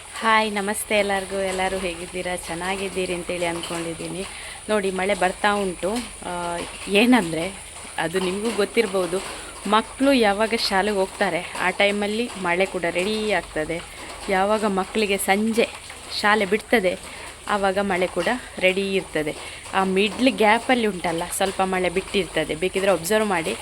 Hi ನಮಸ್ತೆ ಎಲ್ಲರಿಗೂ. ಎಲ್ಲರೂ ಹೇಗಿದ್ದೀರಾ? ಚೆನ್ನಾಗಿದ್ದೀರಿ ಅಂತೇಳಿ ಅಂದ್ಕೊಂಡಿದ್ದೀನಿ. ನೋಡಿ ಮಳೆ ಬರ್ತಾ ಉಂಟು. ಏನಂದರೆ ಅದು ನಿಮಗೂ ಗೊತ್ತಿರ್ಬೋದು, ಮಕ್ಕಳು ಯಾವಾಗ ಶಾಲೆಗೆ ಹೋಗ್ತಾರೆ ಆ ಟೈಮಲ್ಲಿ ಮಳೆ ಕೂಡ ರೆಡಿ ಆಗ್ತದೆ. ಯಾವಾಗ ಮಕ್ಕಳಿಗೆ ಸಂಜೆ ಶಾಲೆ ಬಿಡ್ತದೆ ಆವಾಗ ಮಳೆ ಕೂಡ ರೆಡಿ ಇರ್ತದೆ. ಆ ಮಿಡ್ಲ್ ಗ್ಯಾಪಲ್ಲಿ ಉಂಟಲ್ಲ ಸ್ವಲ್ಪ ಮಳೆ ಬಿಟ್ಟಿರ್ತದೆ, ಬೇಕಿದ್ರೆ ಒಬ್ಸರ್ವ್ ಮಾಡಿ.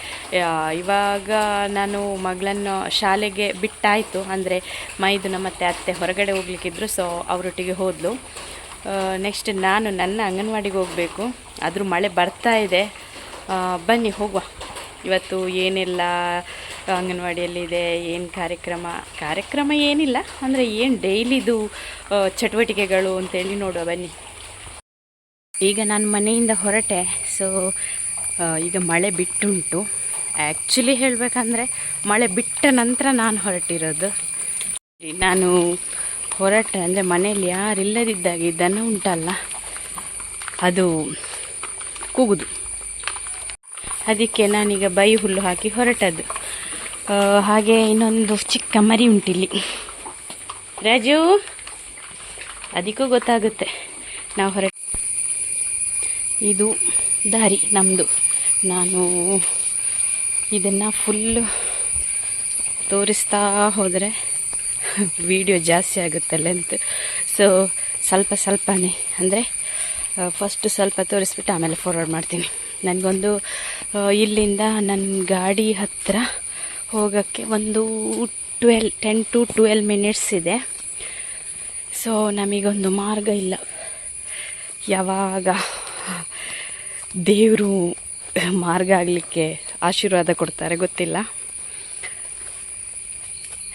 ಇವಾಗ ನಾನು ಮಗಳನ್ನು ಶಾಲೆಗೆ ಬಿಟ್ಟಾಯಿತು, ಅಂದರೆ ಮೈದುನ ಮತ್ತು ಅತ್ತೆ ಹೊರಗಡೆ ಹೋಗ್ಲಿಕ್ಕಿದ್ರು, ಸೊ ಅವರೊಟ್ಟಿಗೆ ಹೋದಳು. ನೆಕ್ಸ್ಟ್ ನಾನು ನನ್ನ ಅಂಗನವಾಡಿಗೆ ಹೋಗಬೇಕು, ಆದರೂ ಮಳೆ ಬರ್ತಾ ಇದೆ. ಬನ್ನಿ ಹೋಗುವ. ಇವತ್ತು ಏನೆಲ್ಲ ಅಂಗನವಾಡಿಯಲ್ಲಿದೆ, ಏನು ಕಾರ್ಯಕ್ರಮ ಏನಿಲ್ಲ, ಅಂದರೆ ಏನು ಡೈಲಿದು ಚಟುವಟಿಕೆಗಳು ಅಂತೇಳಿ ನೋಡುವ ಬನ್ನಿ. ಈಗ ನಾನು ಮನೆಯಿಂದ ಹೊರಟೆ. ಸೊ ಈಗ ಮಳೆ ಬಿಟ್ಟುಂಟು. ಆ್ಯಕ್ಚುಲಿ ಹೇಳಬೇಕಂದ್ರೆ ಮಳೆ ಬಿಟ್ಟ ನಂತರ ನಾನು ಹೊರಟಿರೋದು. ನಾನು ಹೊರಟೆ ಅಂದರೆ ಮನೆಯಲ್ಲಿ ಯಾರಿಲ್ಲದಿದ್ದಾಗೆ ದನ ಉಂಟಲ್ಲ ಅದು ಕೂಗುದು, ಅದಕ್ಕೆ ನಾನೀಗ ಬೈ ಹುಲ್ಲು ಹಾಕಿ ಹೊರಟದ್ದು. ಹಾಗೆ ಇನ್ನೊಂದು ಚಿಕ್ಕ ಮರಿ ಉಂಟಿಲ್ಲಿ. ರಾಜು, ಅದಕ್ಕೂ ಗೊತ್ತಾಗುತ್ತೆ ನಾವು ಇದು ದಾರಿ ನಮ್ಮದು. ನಾನು ಇದನ್ನು ಫುಲ್ಲು ತೋರಿಸ್ತಾ ಹೋದರೆ ವಿಡಿಯೋ ಜಾಸ್ತಿ ಆಗುತ್ತೆ ಲೆಂತ್. ಸೊ ಸ್ವಲ್ಪನೇ ಅಂದರೆ ಫಸ್ಟ್ ಸ್ವಲ್ಪ ತೋರಿಸ್ಬಿಟ್ಟು ಆಮೇಲೆ ಫಾರ್ವರ್ಡ್ ಮಾಡ್ತೀನಿ. ನನಗೊಂದು ಇಲ್ಲಿಂದ ನನ್ನ ಗಾಡಿ ಹತ್ತಿರ ಹೋಗೋಕ್ಕೆ ಒಂದು 10 to 12 ಮಿನಿಟ್ಸ್ ಇದೆ. ಸೊ ನಮಗೊಂದು ಮಾರ್ಗ ಇಲ್ಲ, ಯಾವಾಗ ದೇವರು ಮಾರ್ಗ ಆಗಲಿಕ್ಕೆ ಆಶೀರ್ವಾದ ಕೊಡ್ತಾರೆ ಗೊತ್ತಿಲ್ಲ.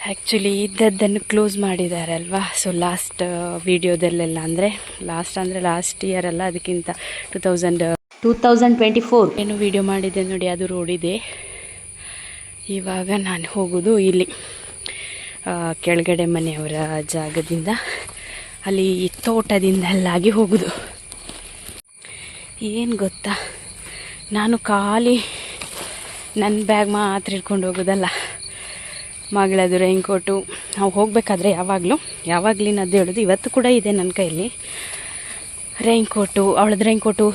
ಆ್ಯಕ್ಚುಲಿ ಇದ್ದದ್ದನ್ನು ಕ್ಲೋಸ್ ಮಾಡಿದ್ದಾರೆ ಅಲ್ವಾ. ಸೊ ಲಾಸ್ಟ್ ವೀಡಿಯೋದಲ್ಲೆಲ್ಲ ಅಂದರೆ ಲಾಸ್ಟ್ ಇಯರ್ ಅಲ್ಲ, ಅದಕ್ಕಿಂತ 2024 ಏನು ವೀಡಿಯೋ ಮಾಡಿದೆ ನೋಡಿ, ಅದು ರೋಡಿದೆ. ಇವಾಗ ನಾನು ಹೋಗೋದು ಇಲ್ಲಿ ಕೆಳಗಡೆ ಮನೆಯವರ ಜಾಗದಿಂದ, ಅಲ್ಲಿ ತೋಟದಿಂದಲ್ಲಾಗಿ ಹೋಗೋದು. ಏನು ಗೊತ್ತಾ, ನಾನು ಖಾಲಿ ನನ್ನ ಬ್ಯಾಗ್ ಮಾತ್ರ ಇಟ್ಕೊಂಡು ಹೋಗೋದಲ್ಲ, ಮಗಳದು ರೈನ್ಕೋಟು. ನಾವು ಹೋಗಬೇಕಾದ್ರೆ ಯಾವಾಗಲಿನದ್ದು ಹೇಳೋದು, ಇವತ್ತು ಕೂಡ ಇದೆ ನನ್ನ ಕೈಯಲ್ಲಿ ರೈನ್ಕೋಟು, ಅವಳದ್ದು ರೈನ್ಕೋಟು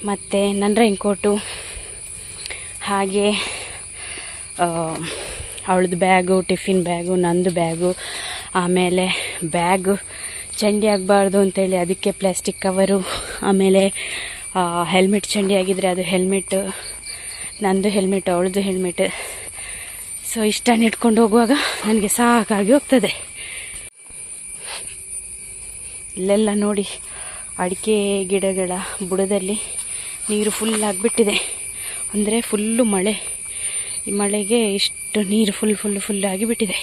ಮತ್ತು ನನ್ನ ರೈನ್ಕೋಟು, ಹಾಗೆ ಅವಳದ್ದು ಬ್ಯಾಗು, ಟಿಫಿನ್ ಬ್ಯಾಗು, ನಂದು ಬ್ಯಾಗು, ಆಮೇಲೆ ಬ್ಯಾಗು ಚಂಡಿ ಆಗಬಾರ್ದು ಅಂತೇಳಿ ಅದಕ್ಕೆ ಪ್ಲಾಸ್ಟಿಕ್ ಕವರು, ಆಮೇಲೆ ಹೆಲ್ಮೆಟ್ ಚಂಡಿ ಆಗಿದ್ದರೆ ಅದು ಹೆಲ್ಮೆಟ್, ನಂದು ಹೆಲ್ಮೆಟ್, ಅವಳದ್ದು ಹೆಲ್ಮೆಟ್. ಸೊ ಇಷ್ಟನ್ನು ಇಟ್ಕೊಂಡು ಹೋಗುವಾಗ ನನಗೆ ಸಾಕಾಗಿ ಹೋಗ್ತದೆ. ಇಲ್ಲೆಲ್ಲ ನೋಡಿ ಅಡಿಕೆ ಗಿಡಗಳ ಬುಡದಲ್ಲಿ ನೀರು ಫುಲ್ ಆಗಿಬಿಟ್ಟಿದೆ. ಅಂದರೆ ಫುಲ್ಲು ಮಳೆ, ಈ ಮಳೆಗೆ ಇಷ್ಟು ನೀರು ಫುಲ್ ಆಗಿಬಿಟ್ಟಿದೆ.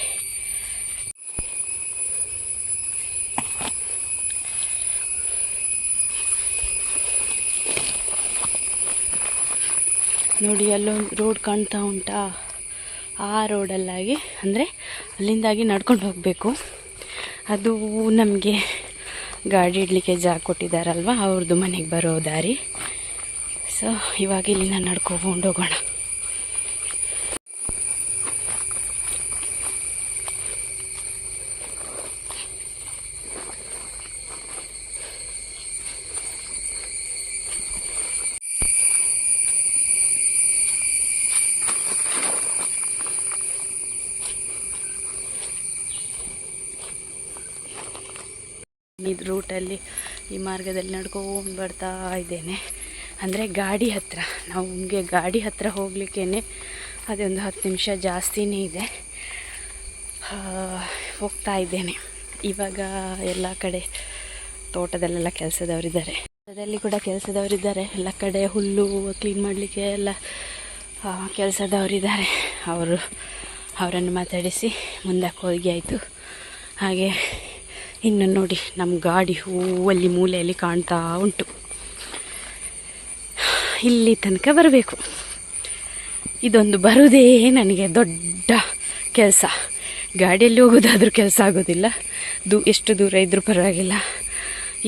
ನೋಡಿ ಅಲ್ಲೊಂದು ರೋಡ್ ಕಾಣ್ತಾ ಉಂಟಾ, ಆ ರೋಡಲ್ಲಾಗಿ ಅಂದರೆ ಅಲ್ಲಿಂದಾಗಿ ನಡ್ಕೊಂಡು ಹೋಗಬೇಕು. ಅದು ನಮಗೆ ಗಾಡಿ ಇಡಲಿಕ್ಕೆ ಜಾಗ ಕೊಟ್ಟಿದ್ದಾರಲ್ವ, ಅವ್ರದ್ದು ಮನೆಗೆ ಬರೋ ದಾರಿ. ಸೊ ಇವಾಗ ಇಲ್ಲಿಂದ ನಡ್ಕೊಂಡು ಹೋಗೋಣ. ಇದು ರೂಟಲ್ಲಿ ಈ ಮಾರ್ಗದಲ್ಲಿ ನಡ್ಕೊಂಡು ಬರ್ತಾ ಇದ್ದೇನೆ. ಅಂದರೆ ಗಾಡಿ ಹತ್ತಿರ, ನಮಗೆ ಗಾಡಿ ಹತ್ತಿರ ಹೋಗಲಿಕ್ಕೇ ಅದೇ ಒಂದು 10 ನಿಮಿಷ ಜಾಸ್ತಿನೇ ಇದೆ. ಹೋಗ್ತಾ ಇದ್ದೇನೆ. ಇವಾಗ ಎಲ್ಲ ಕಡೆ ತೋಟದಲ್ಲೆಲ್ಲ ಕೆಲಸದವರಿದ್ದಾರೆ, ತೋಟದಲ್ಲಿ ಕೂಡ ಕೆಲಸದವರಿದ್ದಾರೆ. ಎಲ್ಲ ಕಡೆ ಹುಲ್ಲು ಕ್ಲೀನ್ ಮಾಡಲಿಕ್ಕೆ ಎಲ್ಲ ಕೆಲಸದವರಿದ್ದಾರೆ. ಅವರನ್ನು ಮಾತಾಡಿಸಿ ಮುಂದಕ್ಕೆ ಹೋಗಿ ಆಯಿತು. ಹಾಗೆ ಇನ್ನು ನೋಡಿ ನಮ್ಮ ಗಾಡಿ ಹೂವಲ್ಲಿ ಮೂಲೆಯಲ್ಲಿ ಕಾಣ್ತಾ ಉಂಟು. ಇಲ್ಲಿ ತನಕ ಬರಬೇಕು. ಇದೊಂದು ಬರುವುದೇ ನನಗೆ ದೊಡ್ಡ ಕೆಲಸ. ಗಾಡಿಯಲ್ಲಿ ಹೋಗೋದಾದ್ರೂ ಕೆಲಸ ಆಗೋದಿಲ್ಲ, ಎಷ್ಟು ದೂರ ಇದ್ರೂ ಪರವಾಗಿಲ್ಲ.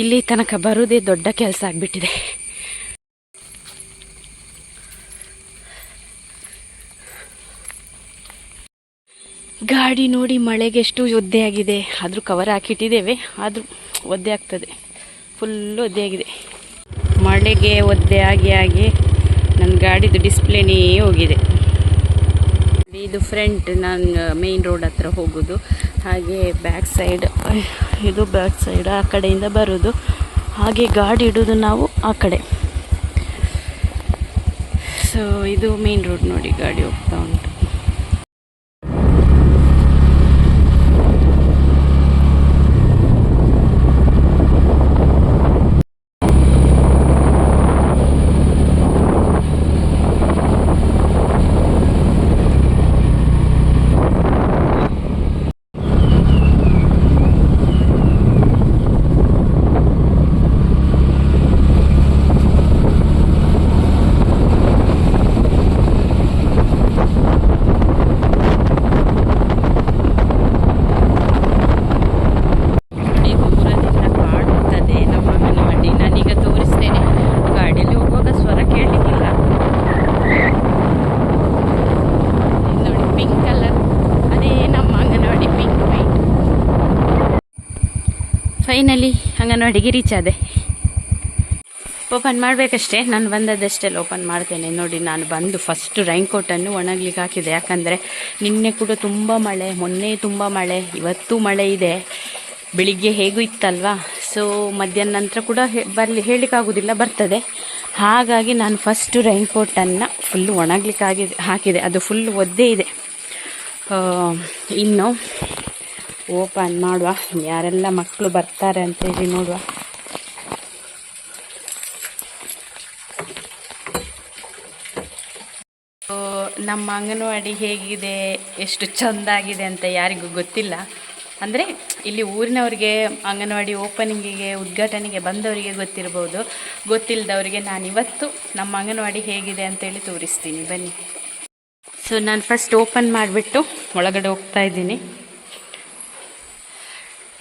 ಇಲ್ಲಿ ತನಕ ಬರುವುದೇ ದೊಡ್ಡ ಕೆಲಸ ಆಗಿಬಿಟ್ಟಿದೆ. ಗಾಡಿ ನೋಡಿ ಮಳೆಗೆ ಎಷ್ಟು ಒದ್ದೆ ಆಗಿದೆ. ಆದರೂ ಕವರ್ ಹಾಕಿಟ್ಟಿದ್ದೇವೆ, ಆದರೂ ಒದ್ದೆ ಆಗ್ತದೆ. ಫುಲ್ಲು ಒದ್ದೆ ಆಗಿದೆ. ಮಳೆಗೆ ಒದ್ದೆ ಆಗಿ ನನ್ನ ಗಾಡಿದು ಡಿಸ್ಪ್ಲೇನೇ ಹೋಗಿದೆ. ಇದು ಫ್ರಂಟ್, ನಾನು ಮೇನ್ ರೋಡ್ ಹತ್ರ ಹೋಗೋದು. ಹಾಗೆ ಬ್ಯಾಕ್ ಸೈಡ್, ಇದು ಬ್ಯಾಕ್ ಸೈಡ್ ಆ ಕಡೆಯಿಂದ ಬರೋದು. ಹಾಗೆ ಗಾಡಿ ಇಡೋದು ನಾವು ಆ ಕಡೆ. ಸೊ ಇದು ಮೇನ್ ರೋಡ್ ನೋಡಿ, ಗಾಡಿ ಹೋಗ್ತಾ ಉಂಟು. ಫೈನಲಿ ಅಂಗನವಾಡಿಗೆ ರೀಚ್ ಆದೆ. ಓಪನ್ ಮಾಡಬೇಕಷ್ಟೇ, ನಾನು ಬಂದದ್ದಷ್ಟೇ ಓಪನ್ ಮಾಡ್ತೇನೆ. ನೋಡಿ, ನಾನು ಬಂದು ಫಸ್ಟು ರೈನ್ಕೋಟನ್ನು ಒಣಗ್ಲಿಕ್ಕೆ ಹಾಕಿದೆ. ಯಾಕಂದರೆ ನಿನ್ನೆ ಕೂಡ ತುಂಬ ಮಳೆ, ಮೊನ್ನೆ ತುಂಬ ಮಳೆ, ಇವತ್ತು ಮಳೆ ಇದೆ. ಬೆಳಿಗ್ಗೆ ಹೇಗೂ ಇತ್ತಲ್ವಾ, ಸೊ ಮಧ್ಯಾಹ್ನ ನಂತರ ಕೂಡ ಹೇಳಲಿಕ್ಕಾಗೋದಿಲ್ಲ, ಬರ್ತದೆ. ಹಾಗಾಗಿ ನಾನು ಫಸ್ಟು ರೈನ್ಕೋಟನ್ನು ಫುಲ್ಲು ಒಣಗ್ಲಿಕ್ಕೆ ಹಾಕಿದೆ. ಅದು ಫುಲ್ ಒದ್ದೆ ಇದೆ. ಇನ್ನು ಓಪನ್ ಮಾಡುವ, ಯಾರೆಲ್ಲ ಮಕ್ಕಳು ಬರ್ತಾರೆ ಅಂತೇಳಿ ನೋಡುವ. ನಮ್ಮ ಅಂಗನವಾಡಿ ಹೇಗಿದೆ, ಎಷ್ಟು ಚೆಂದಾಗಿದೆ ಅಂತ ಯಾರಿಗೂ ಗೊತ್ತಿಲ್ಲ. ಅಂದರೆ ಇಲ್ಲಿ ಊರಿನವರಿಗೆ, ಅಂಗನವಾಡಿ ಓಪನಿಂಗಿಗೆ, ಉದ್ಘಾಟನೆಗೆ ಬಂದವರಿಗೆ ಗೊತ್ತಿರ್ಬೋದು. ಗೊತ್ತಿಲ್ಲದವರಿಗೆ ನಾನಿವತ್ತು ನಮ್ಮ ಅಂಗನವಾಡಿ ಹೇಗಿದೆ ಅಂತೇಳಿ ತೋರಿಸ್ತೀನಿ, ಬನ್ನಿ. ಸೊ ನಾನು ಫಸ್ಟ್ ಓಪನ್ ಮಾಡಿಬಿಟ್ಟು ಒಳಗಡೆ ಹೋಗ್ತಾ ಇದ್ದೀನಿ.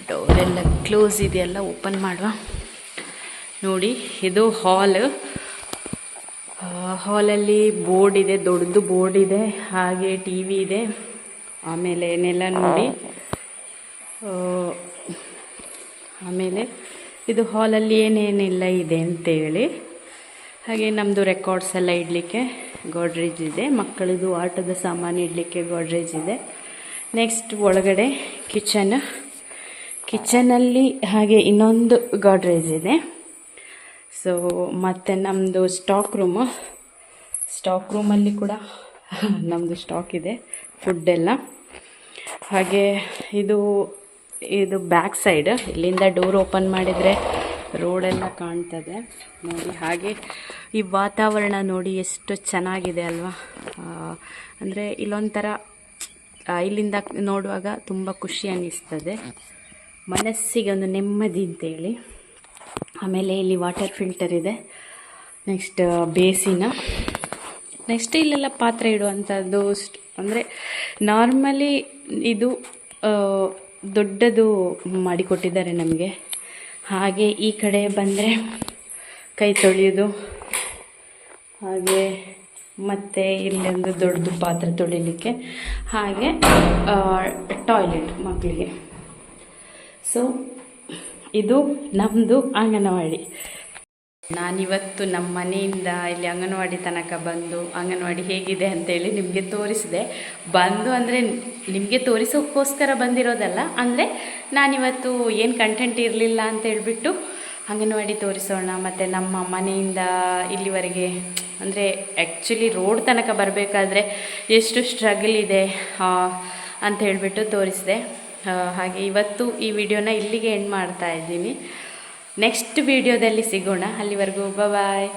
ಡೋರೆಲ್ಲ ಕ್ಲೋಸ್ ಇದೆಯಲ್ಲ, ಓಪನ್ ಮಾಡುವ. ನೋಡಿ, ಇದು ಹಾಲಲ್ಲಿ ಬೋರ್ಡ್ ಇದೆ, ದೊಡ್ಡದು ಬೋರ್ಡ್ ಇದೆ. ಹಾಗೆ ಟಿ ವಿ ಇದೆ. ಆಮೇಲೆ ನೆಲ ನೋಡಿ. ಆಮೇಲೆ ಇದು ಹಾಲಲ್ಲಿ ಏನೇನೆಲ್ಲ ಇದೆ ಅಂತೇಳಿ. ಹಾಗೆ ನಮ್ಮದು ರೆಕಾರ್ಡ್ಸ್ ಎಲ್ಲ ಇಡಲಿಕ್ಕೆ ಗೋಡ್ರೇಜ್ ಇದೆ. ಮಕ್ಕಳದು ಆಟದ ಸಾಮಾನು ಇಡಲಿಕ್ಕೆ ಗೋಡ್ರೇಜ್ ಇದೆ. ನೆಕ್ಸ್ಟ್ ಒಳಗಡೆ ಕಿಚನಲ್ಲಿ ಹಾಗೆ ಇನ್ನೊಂದು ಗಾಡ್ರೇಜ್ ಇದೆ. ಸೊ ಮತ್ತು ನಮ್ಮದು ಸ್ಟಾಕ್ ರೂಮಲ್ಲಿ ಕೂಡ ನಮ್ಮದು ಸ್ಟಾಕ್ ಇದೆ, ಫುಡ್ಡೆಲ್ಲ. ಹಾಗೆ ಇದು ಬ್ಯಾಕ್ ಸೈಡ್, ಇಲ್ಲಿಂದ ಡೋರ್ ಓಪನ್ ಮಾಡಿದರೆ ರೋಡೆಲ್ಲ ಕಾಣ್ತದೆ ನೋಡಿ. ಹಾಗೆ ಈ ವಾತಾವರಣ ನೋಡಿ ಎಷ್ಟು ಚೆನ್ನಾಗಿದೆ ಅಲ್ವಾ. ಅಂದರೆ ಇಲ್ಲೊಂಥರ ಇಲ್ಲಿಂದ ನೋಡುವಾಗ ತುಂಬ ಖುಷಿ ಅನ್ನಿಸ್ತದೆ, ಮನಸ್ಸಿಗೆ ಒಂದು ನೆಮ್ಮದಿ ಅಂತೇಳಿ. ಆಮೇಲೆ ಇಲ್ಲಿ ವಾಟರ್ ಫಿಲ್ಟರ್ ಇದೆ. ನೆಕ್ಸ್ಟ್ ಬೇಸಿನ. ನೆಕ್ಸ್ಟ್ ಇಲ್ಲೆಲ್ಲ ಪಾತ್ರೆ ಇಡುವಂಥದ್ದು. ಅಂದರೆ ನಾರ್ಮಲಿ ಇದು ದೊಡ್ಡದು ಮಾಡಿಕೊಟ್ಟಿದ್ದಾರೆ ನಮಗೆ. ಹಾಗೆ ಈ ಕಡೆ ಬಂದರೆ ಕೈ ತೊಳೆಯೋದು. ಹಾಗೆ ಮತ್ತು ಇಲ್ಲೊಂದು ದೊಡ್ಡದು ಪಾತ್ರೆ ತೊಳಿಲಿಕ್ಕೆ. ಹಾಗೆ ಟಾಯ್ಲೆಟ್ ಮಕ್ಕಳಿಗೆ. ಸೊ ಇದು ನಮ್ಮದು ಅಂಗನವಾಡಿ. ನಾನಿವತ್ತು ನಮ್ಮ ಮನೆಯಿಂದ ಇಲ್ಲಿ ಅಂಗನವಾಡಿ ತನಕ ಬಂದು ಅಂಗನವಾಡಿ ಹೇಗಿದೆ ಅಂತೇಳಿ ನಿಮಗೆ ತೋರಿಸಿದೆ. ಬಂದು ಅಂದರೆ ನಿಮಗೆ ತೋರಿಸೋಕ್ಕೋಸ್ಕರ ಬಂದಿರೋದಲ್ಲ, ಅಂದರೆ ನಾನಿವತ್ತು ಏನು ಕಂಟೆಂಟ್ ಇರಲಿಲ್ಲ ಅಂತ ಹೇಳ್ಬಿಟ್ಟು ಅಂಗನವಾಡಿ ತೋರಿಸೋಣ. ಮತ್ತು ನಮ್ಮ ಮನೆಯಿಂದ ಇಲ್ಲಿವರೆಗೆ, ಅಂದರೆ ಆ್ಯಕ್ಚುಲಿ ರೋಡ್ ತನಕ ಬರಬೇಕಾದ್ರೆ ಎಷ್ಟು ಸ್ಟ್ರಗಲ್ ಇದೆ ಅಂತ ಹೇಳಿಬಿಟ್ಟು ತೋರಿಸಿದೆ. ಹಾಗೆ ಇವತ್ತು ಈ ವಿಡಿಯೋನ ಇಲ್ಲಿಗೆ ಎಂಡ್ ಮಾಡ್ತಾ ಇದ್ದೀನಿ. ನೆಕ್ಸ್ಟ್ ವಿಡಿಯೋದಲ್ಲಿ ಸಿಗೋಣ. ಅಲ್ಲಿವರೆಗೂ ಬಾಯ್.